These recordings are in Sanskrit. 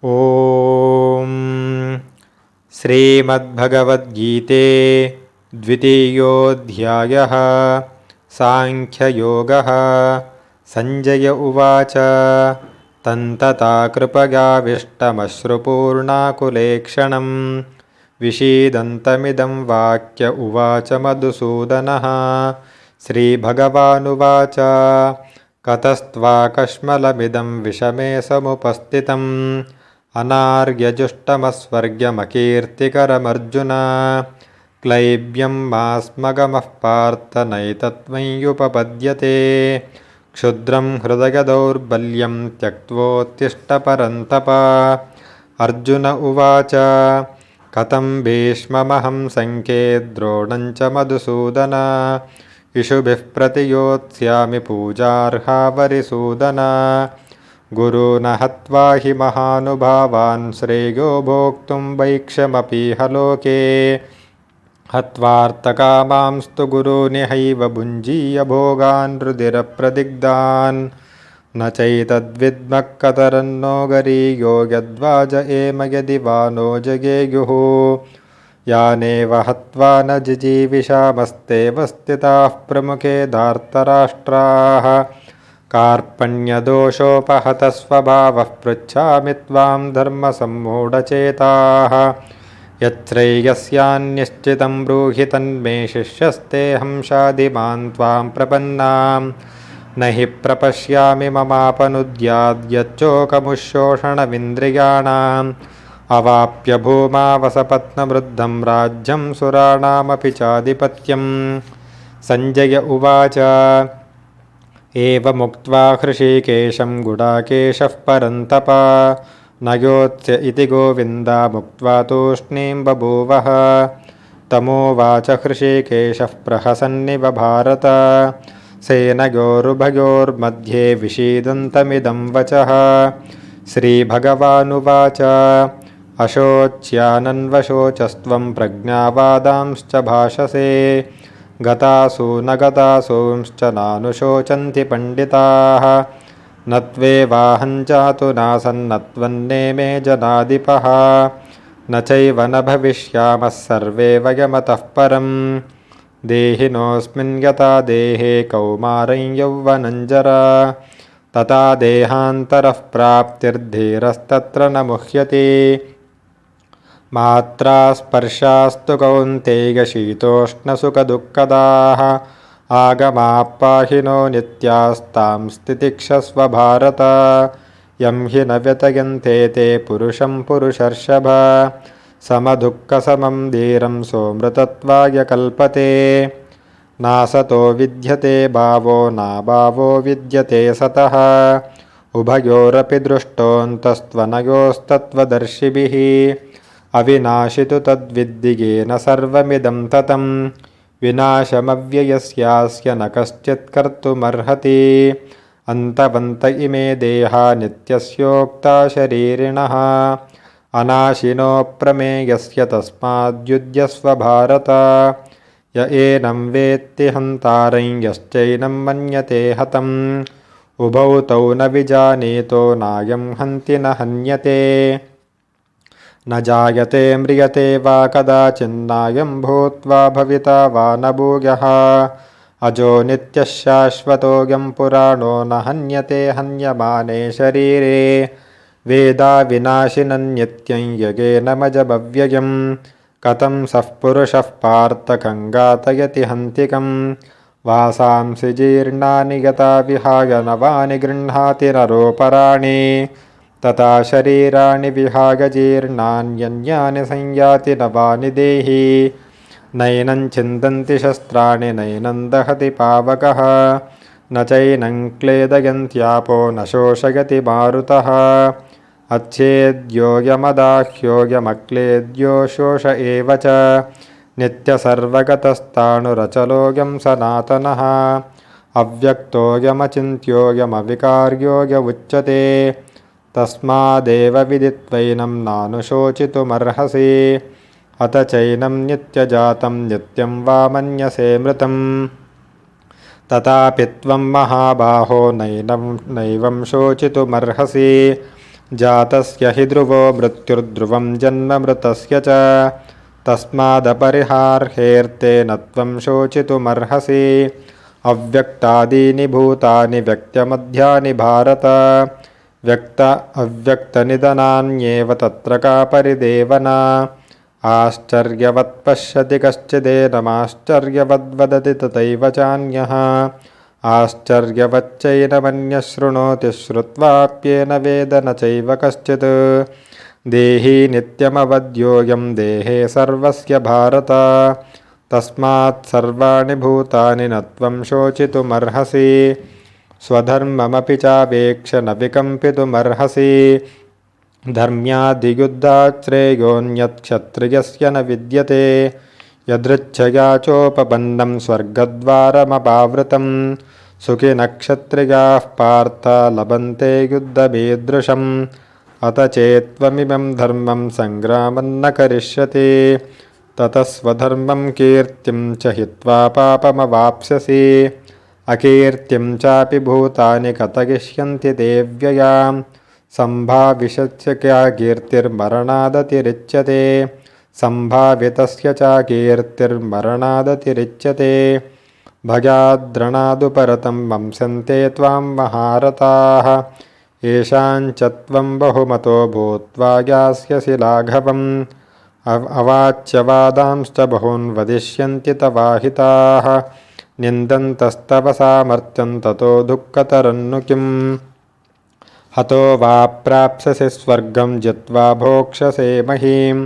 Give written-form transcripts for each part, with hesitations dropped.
ॐ श्रीमद्भगवद्गीते द्वितीयोऽध्यायः सांख्ययोगः। संजय उवाच तन्तता कृपयाविष्टमश्रुपूर्णाकुलेक्षणं विषीदन्तमिदं वाक्य उवाच मधुसूदनः। श्रीभगवानुवाच कतस्त्वाकश्मलमिदं विषमे समुपस्थितम् अनार्यजुष्टमस्वर्ग्यमकीर्तिकरमर्जुन। क्लैब्यं मास्मगमः पार्थ नैतत्त्वय्युपपद्यते। क्षुद्रं हृदयदौर्बल्यं त्यक्त्वोत्तिष्ठ परन्तप। अर्जुन उवाच कथं भीष्ममहं सङ्ख्ये द्रोणं च मधुसूदन। इषुभिः प्रतियोत्स्यामि पूजार्हा वरिसूदन। गुरून् हत्वा हि महानुभावान् श्रेयो भोक्तुं वैक्षमपीह लोके। हत्वार्थकामांस्तु गुरूनिहैव भुञ्जीय भोगान् रुधिरप्रदिग्धान्। न चैतद्विद्मः कतरन्नो गरीयो यद्वा जयेम यदि वा नो जगेयुः। यानेव हत्वा न जिजीविषामस्तेव स्थिताः प्रमुखे धार्तराष्ट्राः। कार्पण्यदोषोपहतः स्वभावः पृच्छामि त्वां धर्मसम्मूढचेताः। यच्छ्रेयस्यान्निश्चितं ब्रूहि तन्मे शिष्यस्तेऽहं शाधिमान् त्वां प्रपन्नां। न हि प्रपश्यामि ममापनुद्याद्यच्चोकमुशोषणमिन्द्रियाणाम्। अवाप्य भूमावसपत्नवृद्धं राज्यं सुराणामपि चाधिपत्यम्। संजय उवाच एवमुक्त्वा हृषीकेशं गुडाकेशः परन्तप न योत्स्य इति गोविन्दामुक्त्वा तूष्णीं बभूवः। तमोवाच हृषीकेशः प्रहसन्निव भारत सेनयोरुभयोर्मध्ये विषीदन्तमिदं वचः। श्रीभगवानुवाच अशोच्यानन्वशोचस्त्वं प्रज्ञावादांश्च भाषसे। गतासु न गतासूंश्च नानुशोचन्ति पंडिताः। न त्वेवाहं चातु नासन्नत्वन्नेमे जनाधिपः। न चैव न भविष्यामः सर्वे वयमतः परम्। देहिनोऽस्मिन् यथा देहे कौमारं यौवनं जरा तथा देहान्तरः प्राप्तिर्धीरस्तत्र न मुह्यते। मात्रा स्पर्शास्तु कौन्तेय शीतोष्णसुखदुःखदाः आगमाप्पाहिनो नित्यास्तां स्थितिक्षस्व भारत। यं हि न व्यतयन्ते ते पुरुषं पुरुषर्षभ। समदुःखसमं धीरं सोऽमृतत्वाय कल्पते। नासतो विद्यते भावो नाभावो विद्यते सतः। उभयोरपि दृष्टोऽन्तस्त्वनयोस्तत्त्वदर्शिभिः। अविनाशि तु तद्विद्धि येन सर्वमिदं ततं। विनाशमव्ययस्यास्य न कश्चित् कर्तुमर्हति। अन्तवन्त इमे देहा नित्यस्योक्ता शरीरिणः। अनाशिनो प्रमेयस्य तस्माद्युध्यस्व भारत। य एनं वेत्ति हन्तारं यश्चैनं मन्यते हतम्। उभौ तौ न विजानीतो नायं हन्ति न हन्यते। न जायते म्रियते वा कदाचिन्नायं भूत्वा भविता वा न भूयः। अजो नित्यः शाश्वतोऽयं पुराणो न हन्यते हन्यमाने शरीरे। वेदा विनाशिनं नित्यं यगेनमजमव्ययं। कथं सः पुरुषः पार्थ कङ्गातयति हन्तिकं। वासांसि जीर्णानि यथा विहाय नवानि गृह्णाति नरोपराणि। तथा शरीराणि विहाय जीर्णान्यन्यानि संयाति नवानि देहि। नैनं छिन्दन्ति शस्त्राणि नैनं दहति पावकः। न चैनं क्लेदयन्त्यापो न शोषयति मारुतः। अच्छेद्योऽयमदाह्योऽयमक्लेद्यो शोष एव च। नित्यसर्वगतस्ताणुरचलोऽयं सनातनः। अव्यक्तोऽयमचिन्त्योऽयमविकार्योऽय उच्यते। तस्मादेव विदित्वैनं नानुशोचितुमर्हसि। अथ चैनं नित्यजातं नित्यं वा मन्यसे मृतम्। तथापि त्वं महाबाहो नैवं शोचितुमर्हसि। जातस्य हि ध्रुवो मृत्युर्ध्रुवं जन्म मृतस्य च तस्मादपरिहार्हेर्ते न त्वं शोचितुमर्हसि अव्यक्तादीनि भूतानि व्यक्तमध्यानि भारत व्यक्त अव्यक्तनिधनान्येव तत्र का परिदेवना आश्चर्यवत् पश्यति कश्चिदेनमाश्चर्यवद्वदति तथैव चान्यः आश्चर्यवच्चैनमन्यः शृणोति श्रुत्वाप्येन वेद न चैव कश्चित् देही नित्यमवद्योऽयं देहे सर्वस्य भारत तस्मात् सर्वाणि भूतानि न त्वं शोचितुमर्हसि स्वधर्ममपि चावेक्ष न विकम्पितुमर्हसि धर्म्याधियुद्धाश्रेयोऽन्यत्क्षत्रियस्य न विद्यते यदृच्छया चोपपन्नं स्वर्गद्वारमपावृतं सुखिनः क्षत्रियाः पार्थ लभन्ते युद्धमीदृशम् अत चेत्त्वमिमं धर्मं सङ्ग्रामं न करिष्यति ततः स्वधर्मं कीर्तिं च हित्वा पापमवाप्स्यसि अकीर्तिं चापि भूतानि कथयिष्यन्ति ते व्ययाम् सम्भाविषस्य क्या कीर्तिर्मरणादतिरिच्यते सम्भावितस्य च कीर्तिर्मरणादतिरिच्यते भयाद्रणादुपरतं वंशन्ते त्वां महारथाः येषाञ्च त्वं बहुमतो भूत्वा यास्यसि लाघवम् अवाच्यवादांश्च बहून् वदिष्यन्ति तवाहिताः निन्दन्तस्तव सामर्थ्यं ततो दुःखतरन्नु किम् हतो वा प्राप्स्यसि स्वर्गं जित्वा भोक्ष्यसे महीं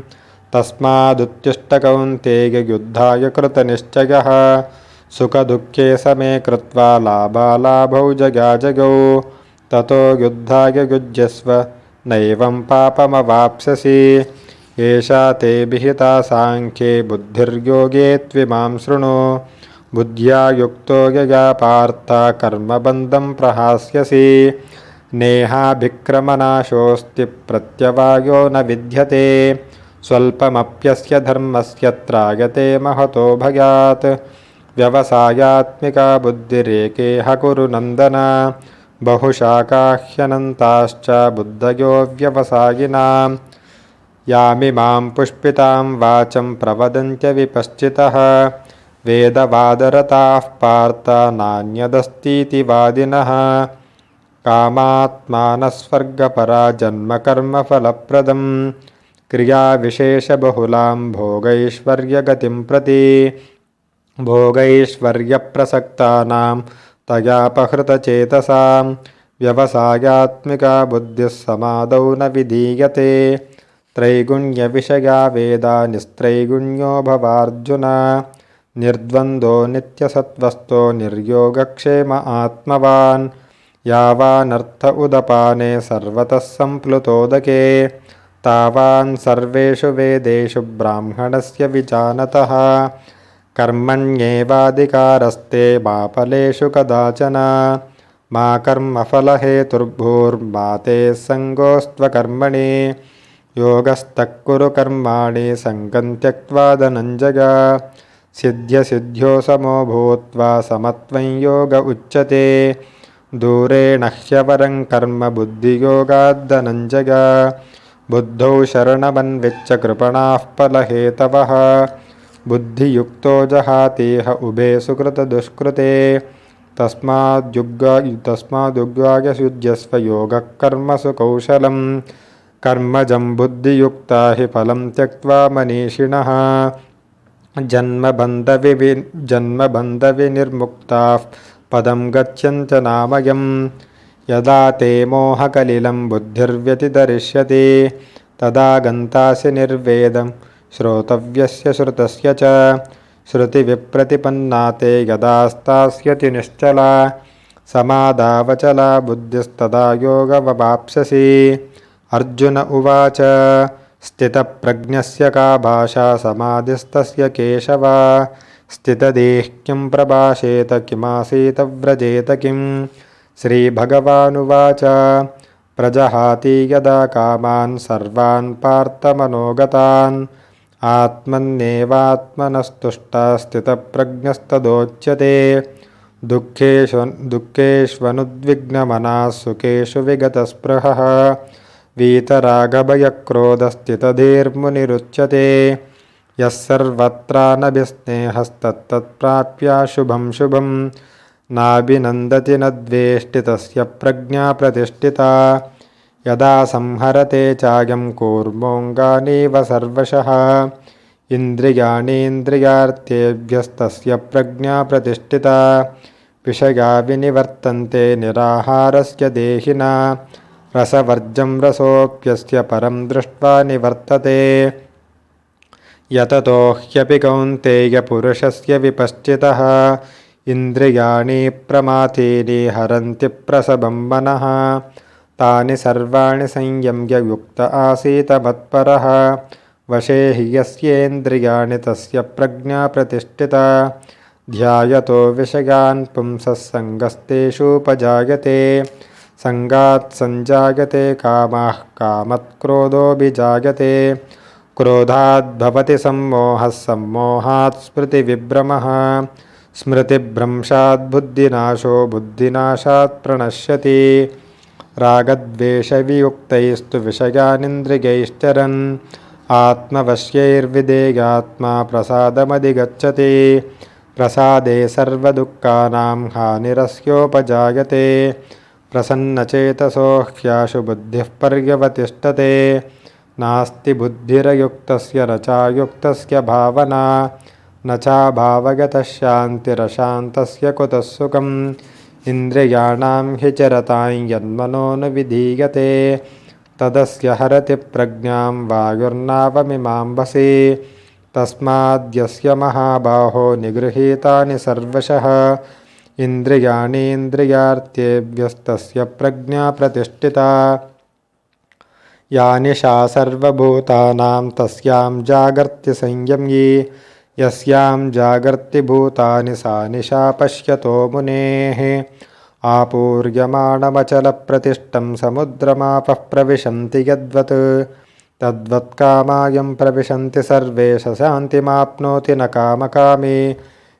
तस्मादुत्तिष्ठ कौन्तेय युद्धाय कृतनिश्चयः सुखदुःखे समे कृत्वा लाभालाभौ जगाजगौ ततो युद्धाय युज्यस्व नैवं पापमवाप्स्यसि एषा ते विहिता साङ्ख्ये बुद्धिर्योगे त्विमां शृणु बुद्ध्या युक्तो यया पार्थ कर्मबन्धं प्रहास्यसि नेहाभिक्रमनाशोऽस्ति प्रत्यवायो न विद्यते स्वल्पमप्यस्य धर्मस्य त्रायते महतो भयात् व्यवसायात्मिका बुद्धिरेकेह कुरु नन्दन बहुशाखाह्यनन्ताश्च बुद्धयो व्यवसायिनां यामिमां पुष्पितां वाचं प्रवदन्त्य विपश्चितः वेदवादरताः पार्थ नान्यदस्तीति वादिनः कामात्मानस्वर्गपरा जन्मकर्मफलप्रदं क्रियाविशेषबहुलां भोगैश्वर्यगतिं प्रति भोगैश्वर्यप्रसक्तानां तयापहृतचेतसां व्यवसायात्मिका बुद्धिः समादौ न विधीयते त्रैगुण्यविषया वेदा निस्त्रैगुण्यो भवार्जुन निर्द्वन्द्वो नित्यसत्त्वस्थो निर्योगक्षेम आत्मवान् यावानर्थ उदपाने सर्वतः सम्प्लुतोदके तावान् सर्वेषु वेदेषु ब्राह्मणस्य विजानतः कर्मण्येवाधिकारस्ते मा फलेषु कदाचन मा कर्मफलहेतुर्भूर्मा ते सङ्गोऽस्त्वकर्मणि योगस्तः कुरु कर्माणि सङ्गं त्यक्त्वा धनञ्जय सिद्ध्यसिद्ध्यो समो भूत्वा समत्वं योग उच्यते दूरेण ह्यवरं कर्म बुद्धियोगाद्धनञ्जय बुद्धौ शरणमन्विच्य कृपणाः फलहेतवः बुद्धियुक्तो जहातीह उभे सुकृतदुष्कृते तस्मादुग्गाय युज्यस्व योगः कर्मसु कौशलं कर्मजं बुद्धियुक्ता हि फलं त्यक्त्वा मनीषिणः जन्मबन्धविनिर्मुक्ताः पदं गच्छन्त नामयम् यदा ते मोहकलिलं बुद्धिर्व्यतितरिष्यति तदा गन्तासि निर्वेदं श्रोतव्यस्य श्रुतस्य च श्रुतिविप्रतिपन्ना ते यदा स्थास्यति निश्चला समादावचला बुद्धिस्तदा योगमवाप्स्यसि अर्जुन उवाच स्थितप्रज्ञस्य का भाषा समाधिस्तस्य केशव स्थितदेः किं प्रभाषेत किमासीत व्रजेत किं श्रीभगवानुवाच प्रजहाति यदा कामान् सर्वान् पार्थमनोगतान् आत्मन्येवात्मनस्तुष्टा स्थितप्रज्ञस्तदोच्यते दुःखेष्वनुद्विग्नमनाः सुखेषु विगतस्पृहः वीतरागभयक्रोधस्थितधीर्मुनिरुच्यते यः सर्वत्रानभिस्नेहस्तत्तत्प्राप्य शुभं शुभं नाभिनन्दति न द्वेष्टि तस्य प्रज्ञा प्रतिष्ठिता यदा संहरते चायं कूर्मोऽङ्गानीव सर्वशः इन्द्रियाणीन्द्रियार्थेभ्यस्तस्य प्रज्ञा प्रतिष्ठिता विषया विनिवर्तन्ते निराहारस्य देहिना रसवर्जं रसोऽप्यस्य परं दृष्ट्वा निवर्तते यततो ह्यपि कौन्तेय पुरुषस्य विपश्चितः इन्द्रियाणि प्रमाथीनि हरन्ति प्रसभं मनः तानि सर्वाणि संयम्य युक्त आसीत मत्परः वशे हि यस्येन्द्रियाणि तस्य प्रज्ञा प्रतिष्ठिता ध्यायतो विषयान् पुंसः सङ्गस्तेषूपजायते संगात् संजायते कामः कामत्क्रोधोऽभिजायते क्रोधाद् भवति सम्मोहः सम्मोहात् स्मृतिविभ्रमः स्मृतिभ्रंशात् बुद्धिनाशो बुद्धिनाशात् प्रणश्यति रागद्वेषवियुक्तैस्तु विषयानिन्द्रियैश्चरन् आत्मवश्यैर्विधेयात्मा प्रसादमधिगच्छति प्रसादे सर्वदुःखानां हानिरस्योपजायते प्रसन्नचेतसो ह्याशु बुद्धिः पर्यवतिष्ठते नास्ति बुद्धिरयुक्तस्य न चायुक्तस्य भावना न चाभावगतः शान्तिरशान्तस्य कुतः सुखम् इन्द्रियाणां हि चरतां यन्मनो न विधीयते तदस्य हरति प्रज्ञां वायुर्नावमिमाम्बसि तस्माद्यस्य महाबाहो निगृहीतानि सर्वशः इन्द्रियाणीन्द्रियार्थेभ्यस्तस्य प्रज्ञा प्रतिष्ठिता या निशा सर्वभूतानां तस्यां जागर्ति संयम्यी यस्यां जागर्ति भूतानि सा निशा पश्यतो मुनेः आपूर्यमाणमचलप्रतिष्ठं समुद्रमापः प्रविशन्ति यद्वत् तद्वत्कामायं प्रविशन्ति सर्वे शान्तिमाप्नोति न कामकामी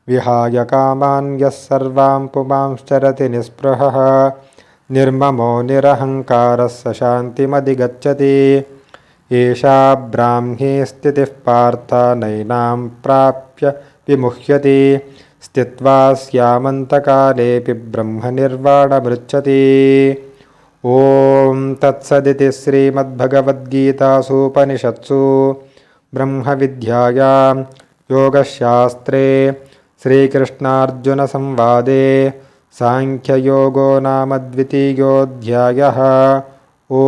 विहाय कामान् यः सर्वां पुमांश्चरति निःस्पृहः निर्ममो निरहङ्कारः स शान्तिमधिगच्छति एषा ब्राह्मी स्थितिः पार्थ नैनां प्राप्य विमुह्यति स्थित्वा स्यामन्तकालेऽपि ब्रह्मनिर्वाणमृच्छति। ॐ तत्सदिति श्रीमद्भगवद्गीतासूपनिषत्सु ब्रह्मविद्यायां योगशास्त्रे श्रीकृष्णार्जुनसंवादे सांख्ययोगो नाम द्वितीयोऽध्यायः। ॐ